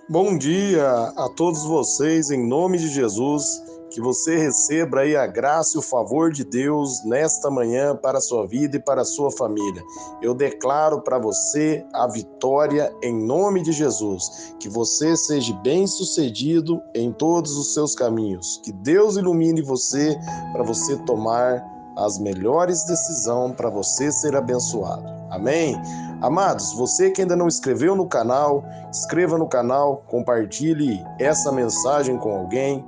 Bom dia a todos vocês, em nome de Jesus, que você receba aí a graça e o favor de Deus nesta manhã para a sua vida e para a sua família. Eu declaro para você a vitória em nome de Jesus, que você seja bem-sucedido em todos os seus caminhos, que Deus ilumine você para você tomar as melhores decisões para você ser abençoado. Amém? Amados, você que ainda não inscreveu no canal, inscreva no canal, compartilhe essa mensagem com alguém.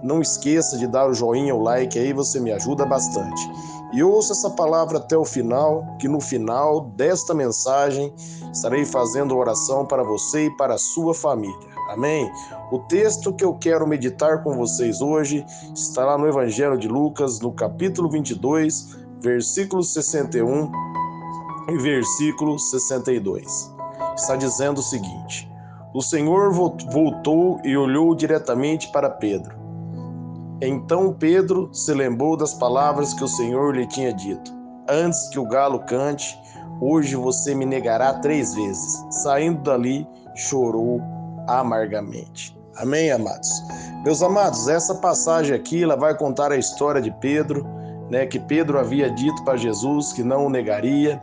Não esqueça de dar o joinha, o like, aí você me ajuda bastante. E ouça essa palavra até o final, que no final desta mensagem estarei fazendo oração para você e para a sua família. Amém? O texto que eu quero meditar com vocês hoje está lá no Evangelho de Lucas, no capítulo 22, versículo 61 e versículo 62. Está dizendo o seguinte: o Senhor voltou e olhou diretamente para Pedro. Então Pedro se lembrou das palavras que o Senhor lhe tinha dito: antes que o galo cante, hoje você me negará 3 vezes. Saindo dali, chorou amargamente. Amém, amados? Meus amados, essa passagem aqui ela vai contar a história de Pedro, que Pedro havia dito para Jesus que não o negaria.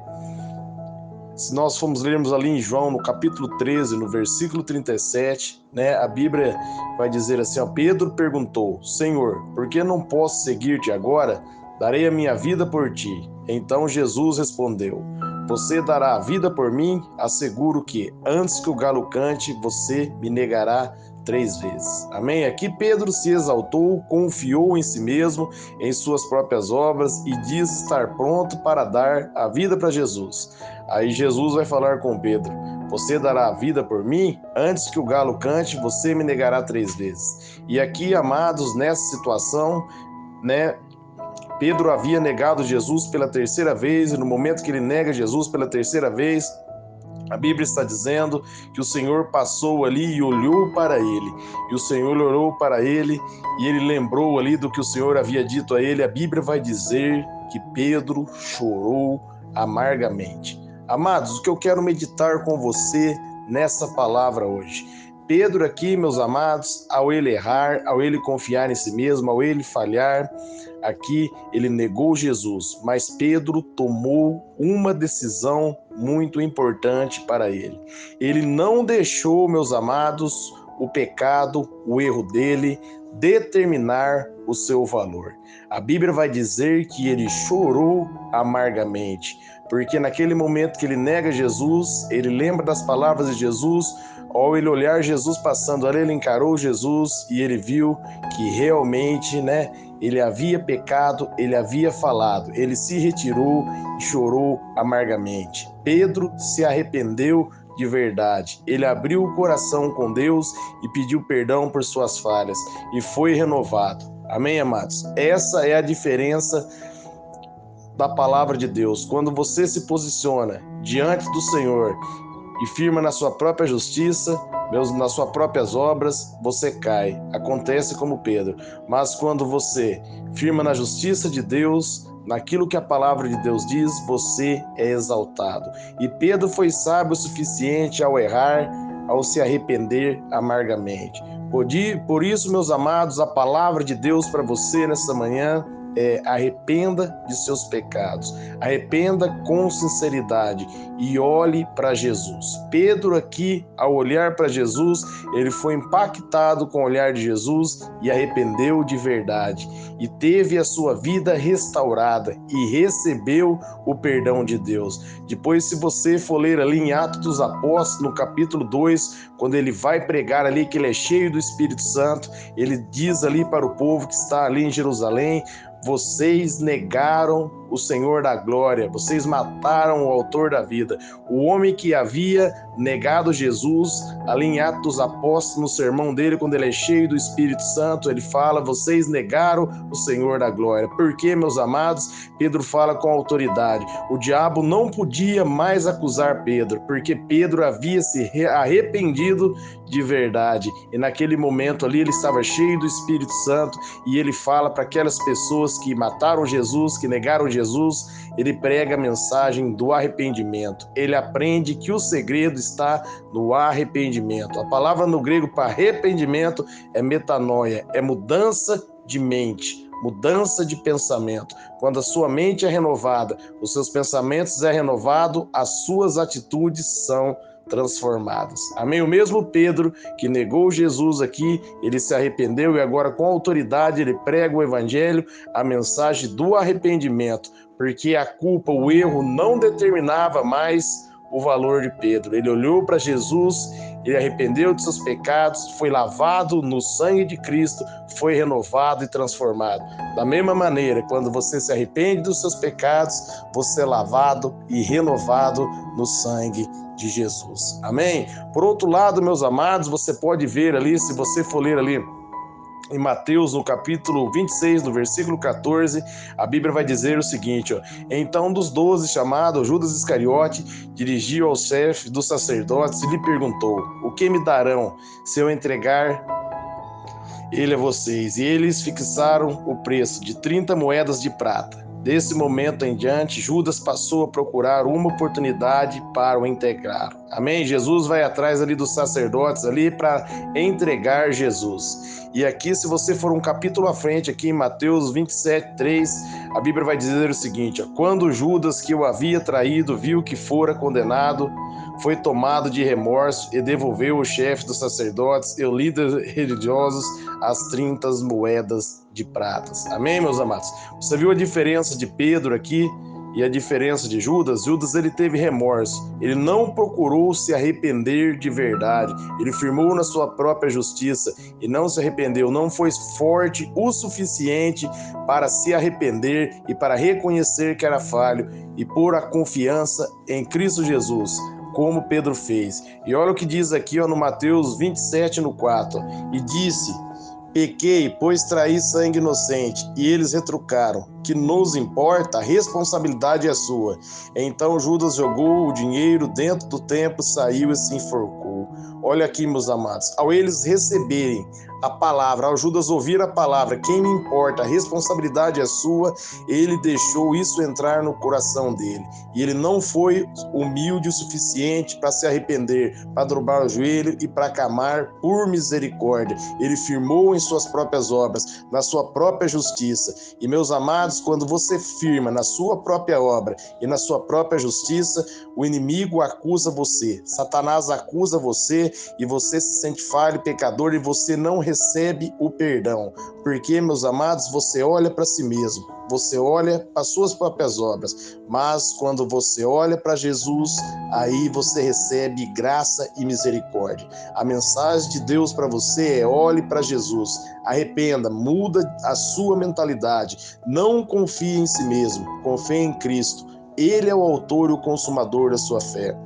Se nós formos lermos ali em João, no capítulo 13, no versículo 37, a Bíblia vai dizer assim, Pedro perguntou: Senhor, por que não posso seguir-te agora? Darei a minha vida por ti. Então Jesus respondeu: você dará a vida por mim? Asseguro que, antes que o galo cante, você me negará 3 vezes. Amém? Aqui Pedro se exaltou, confiou em si mesmo, em suas próprias obras e diz estar pronto para dar a vida para Jesus. Aí Jesus vai falar com Pedro: você dará a vida por mim? Antes que o galo cante, você me negará 3 vezes. E aqui, amados, nessa situação, Pedro havia negado Jesus pela 3ª vez, e no momento que ele nega Jesus pela 3ª vez, a Bíblia está dizendo que o Senhor passou ali e olhou para ele. E o Senhor olhou para ele e ele lembrou ali do que o Senhor havia dito a ele. A Bíblia vai dizer que Pedro chorou amargamente. Amados, o que eu quero meditar com você nessa palavra hoje. Pedro aqui, meus amados, ao ele errar, ao ele confiar em si mesmo, ao ele falhar, aqui ele negou Jesus, mas Pedro tomou uma decisão muito importante para ele. Ele não deixou, meus amados, o pecado, o erro dele, determinar o seu valor. A Bíblia vai dizer que ele chorou amargamente, porque naquele momento que ele nega Jesus, ele lembra das palavras de Jesus. Ao ele olhar Jesus passando ali, ele encarou Jesus e ele viu que realmente, ele havia pecado, ele havia falado, ele se retirou e chorou amargamente. Pedro se arrependeu de verdade. Ele abriu o coração com Deus e pediu perdão por suas falhas e foi renovado. Amém, amados? Essa é a diferença da palavra de Deus. Quando você se posiciona diante do Senhor e firma na sua própria justiça, nas suas próprias obras, você cai. Acontece como Pedro. Mas quando você firma na justiça de Deus, naquilo que a palavra de Deus diz, você é exaltado. E Pedro foi sábio o suficiente ao errar, ao se arrepender amargamente. Por isso, meus amados, a palavra de Deus para você nessa manhã arrependa de seus pecados, arrependa com sinceridade e olhe para Jesus. Pedro aqui, ao olhar para Jesus, ele foi impactado com o olhar de Jesus e arrependeu de verdade e teve a sua vida restaurada e recebeu o perdão de Deus. Depois, se você for ler ali em Atos dos Apóstolos, no capítulo 2, quando ele vai pregar ali que ele é cheio do Espírito Santo, ele diz ali para o povo que está ali em Jerusalém: vocês negaram o Senhor da glória, vocês mataram o autor da vida. O homem que havia negado Jesus, ali em Atos dos Apóstolos, no sermão dele, quando ele é cheio do Espírito Santo, ele fala: vocês negaram o Senhor da glória. Por quê, meus amados? Pedro fala com autoridade. O diabo não podia mais acusar Pedro, porque Pedro havia se arrependido de verdade. E naquele momento ali, ele estava cheio do Espírito Santo, e ele fala para aquelas pessoas que mataram Jesus, que negaram Jesus, Jesus, ele prega a mensagem do arrependimento. Ele aprende que o segredo está no arrependimento. A palavra no grego para arrependimento é metanoia, é mudança de mente, mudança de pensamento. Quando a sua mente é renovada, os seus pensamentos é renovado, as suas atitudes são transformadas. Amém? O mesmo Pedro que negou Jesus aqui, ele se arrependeu e agora com autoridade ele prega o evangelho, a mensagem do arrependimento, porque a culpa, o erro não determinava mais o valor de Pedro. Ele olhou para Jesus, ele arrependeu de seus pecados, foi lavado no sangue de Cristo, foi renovado e transformado. Da mesma maneira, quando você se arrepende dos seus pecados, você é lavado e renovado no sangue de Jesus. Amém? Por outro lado, meus amados, você pode ver ali, se você for ler ali em Mateus, no capítulo 26, no versículo 14, a Bíblia vai dizer o seguinte, ó: então um dos 12, chamado Judas Iscariote, dirigiu ao chefe dos sacerdotes e lhe perguntou: o que me darão se eu entregar ele a vocês? E eles fixaram o preço de 30 moedas de prata. Desse momento em diante, Judas passou a procurar uma oportunidade para o entregar. Amém? Jesus vai atrás ali dos sacerdotes ali para entregar Jesus. E aqui, se você for um capítulo à frente, aqui em Mateus 27, 3, a Bíblia vai dizer o seguinte, ó: quando Judas, que o havia traído, viu que fora condenado, foi tomado de remorso e devolveu o chefe dos sacerdotes e os líderes religiosos as 30 moedas de prata. Amém, meus amados? Você viu a diferença de Pedro aqui e a diferença de Judas? Judas, ele teve remorso, ele não procurou se arrepender de verdade, ele firmou na sua própria justiça e não se arrependeu, não foi forte o suficiente para se arrepender e para reconhecer que era falho e pôr a confiança em Cristo Jesus, como Pedro fez. E olha o que diz aqui, ó, no Mateus 27, no 4, ó: e disse: pequei, pois traí sangue inocente. E eles retrucaram: que nos importa? A responsabilidade é sua. Então Judas jogou o dinheiro dentro do templo, saiu e se enforcou. Olha aqui, meus amados, ao eles receberem a palavra, ao Judas ouvir a palavra, quem me importa, a responsabilidade é sua, ele deixou isso entrar no coração dele. E ele não foi humilde o suficiente para se arrepender, para dobrar o joelho e para clamar por misericórdia. Ele firmou em suas próprias obras, na sua própria justiça. E, meus amados, quando você firma na sua própria obra e na sua própria justiça, o inimigo acusa você, Satanás acusa você e você se sente falho e pecador e você não recebe o perdão. Porque, meus amados, você olha para si mesmo, você olha para as suas próprias obras, mas quando você olha para Jesus, aí você recebe graça e misericórdia. A mensagem de Deus para você é: olhe para Jesus, arrependa, muda a sua mentalidade, não confie em si mesmo, confie em Cristo. Ele é o autor e o consumador da sua fé.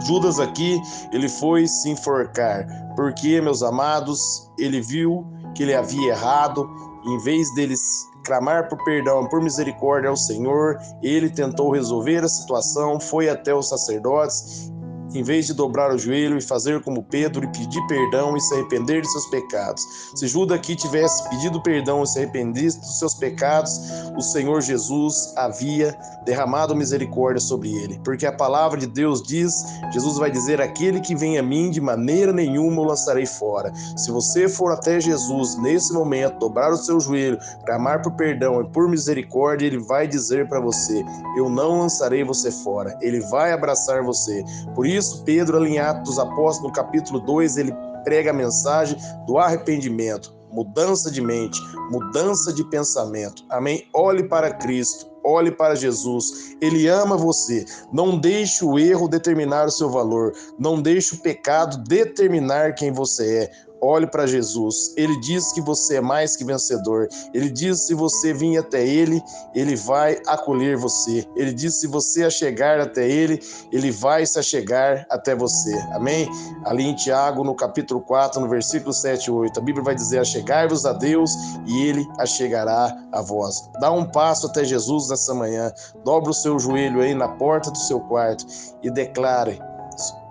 Judas aqui, ele foi se enforcar, porque, meus amados, ele viu que ele havia errado. Em vez deles clamar por perdão, por misericórdia ao Senhor, ele tentou resolver a situação, foi até os sacerdotes, em vez de dobrar o joelho e fazer como Pedro e pedir perdão e se arrepender de seus pecados. Se Judas aqui tivesse pedido perdão e se arrependesse dos seus pecados, o Senhor Jesus havia derramado misericórdia sobre ele. Porque a palavra de Deus diz, Jesus vai dizer: aquele que vem a mim, de maneira nenhuma o lançarei fora. Se você for até Jesus nesse momento, dobrar o seu joelho, clamar por perdão e por misericórdia, ele vai dizer para você: eu não lançarei você fora. Ele vai abraçar você. Por isso, Pedro, ali em Atos dos Apóstolos, no capítulo 2, ele prega a mensagem do arrependimento, mudança de mente, mudança de pensamento. Amém? Olhe para Cristo, olhe para Jesus. Ele ama você. Não deixe o erro determinar o seu valor. Não deixe o pecado determinar quem você é. Olhe para Jesus. Ele diz que você é mais que vencedor. Ele diz que se você vir até Ele, Ele vai acolher você. Ele diz que se você achegar até Ele, Ele vai se achegar até você. Amém? Ali em Tiago, no capítulo 4, no versículo 7 e 8, a Bíblia vai dizer: achegai-vos a Deus e Ele achegará a vós. Dá um passo até Jesus nessa manhã. Dobra o seu joelho aí na porta do seu quarto e declare: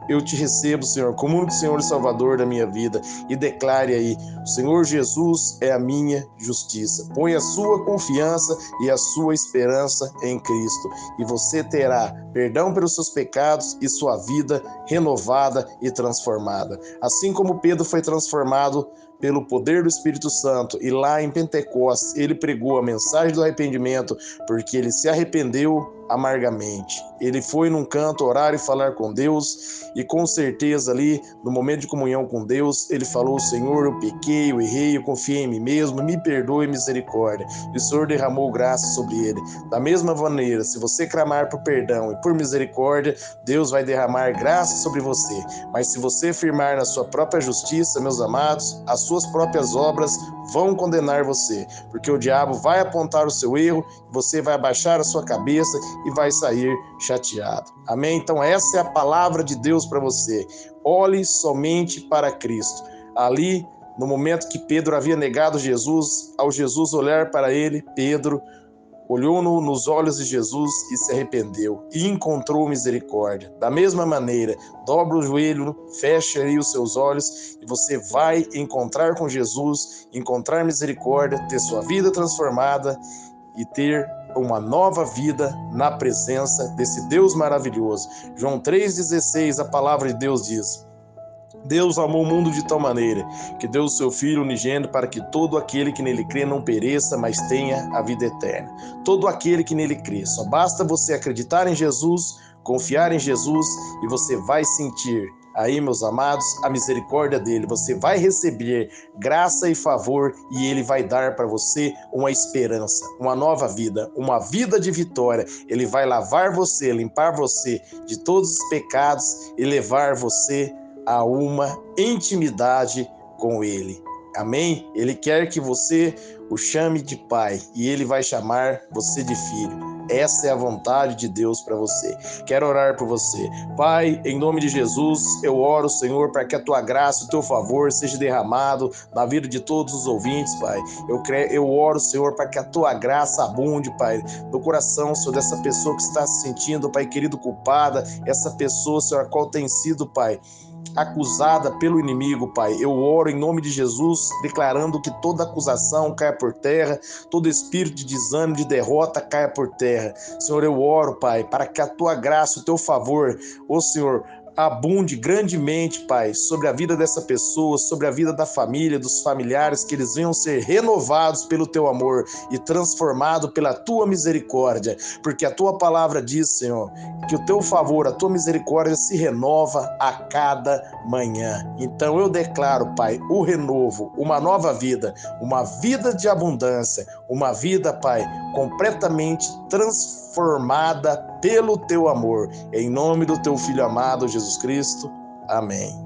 eu te recebo, Senhor, como único Senhor e Salvador da minha vida, e declare aí: o Senhor Jesus é a minha justiça. Põe a sua confiança e a sua esperança em Cristo, e você terá perdão pelos seus pecados e sua vida renovada e transformada. Assim como Pedro foi transformado pelo poder do Espírito Santo, e lá em Pentecostes ele pregou a mensagem do arrependimento, porque ele se arrependeu amargamente. Ele foi num canto orar e falar com Deus, e com certeza ali, no momento de comunhão com Deus, ele falou: Senhor, eu pequei, eu errei, eu confiei em mim mesmo, me perdoe, misericórdia. E o Senhor derramou graça sobre ele. Da mesma maneira, se você clamar por perdão e por misericórdia, Deus vai derramar graça sobre você. Mas se você firmar na sua própria justiça, meus amados, as suas próprias obras vão condenar você, porque o diabo vai apontar o seu erro, você vai abaixar a sua cabeça e vai sair chateado. Amém? Então essa é a palavra de Deus para você. Olhe somente para Cristo. Ali, no momento que Pedro havia negado Jesus, ao Jesus olhar para ele, Pedro olhou nos olhos de Jesus e se arrependeu e encontrou misericórdia. Da mesma maneira, dobra o joelho, fecha aí os seus olhos e você vai encontrar com Jesus, encontrar misericórdia, ter sua vida transformada e ter uma nova vida na presença desse Deus maravilhoso. João 3,16, a palavra de Deus diz: Deus amou o mundo de tal maneira que deu o seu Filho unigênito para que todo aquele que nele crê não pereça, mas tenha a vida eterna. Todo aquele que nele crê. Só basta você acreditar em Jesus, confiar em Jesus e você vai sentir aí, meus amados, a misericórdia dele. Você vai receber graça e favor e ele vai dar para você uma esperança, uma nova vida, uma vida de vitória. Ele vai lavar você, limpar você de todos os pecados e levar você a uma intimidade com ele. Amém? Ele quer que você o chame de pai e ele vai chamar você de filho. Essa é a vontade de Deus para você. Quero orar por você. Pai, em nome de Jesus, eu oro, Senhor, para que a tua graça, o teu favor seja derramado na vida de todos os ouvintes, Pai. Eu oro, Senhor, para que a tua graça abunde, Pai, no coração, Senhor, dessa pessoa que está se sentindo, Pai querido, culpada, essa pessoa, Senhor, a qual tem sido, Pai, acusada pelo inimigo, Pai. Eu oro em nome de Jesus, declarando que toda acusação caia por terra, todo espírito de desânimo, de derrota caia por terra. Senhor, eu oro, Pai, para que a tua graça, o teu favor, ô Senhor, abunde grandemente, Pai, sobre a vida dessa pessoa, sobre a vida da família, dos familiares, que eles venham ser renovados pelo teu amor e transformados pela tua misericórdia, porque a tua palavra diz, Senhor, que o teu favor, a tua misericórdia se renova a cada manhã. Então eu declaro, Pai, o renovo, uma nova vida, uma vida de abundância, uma vida, Pai, completamente transformada pelo teu amor. Em nome do teu Filho amado, Jesus Cristo. Amém.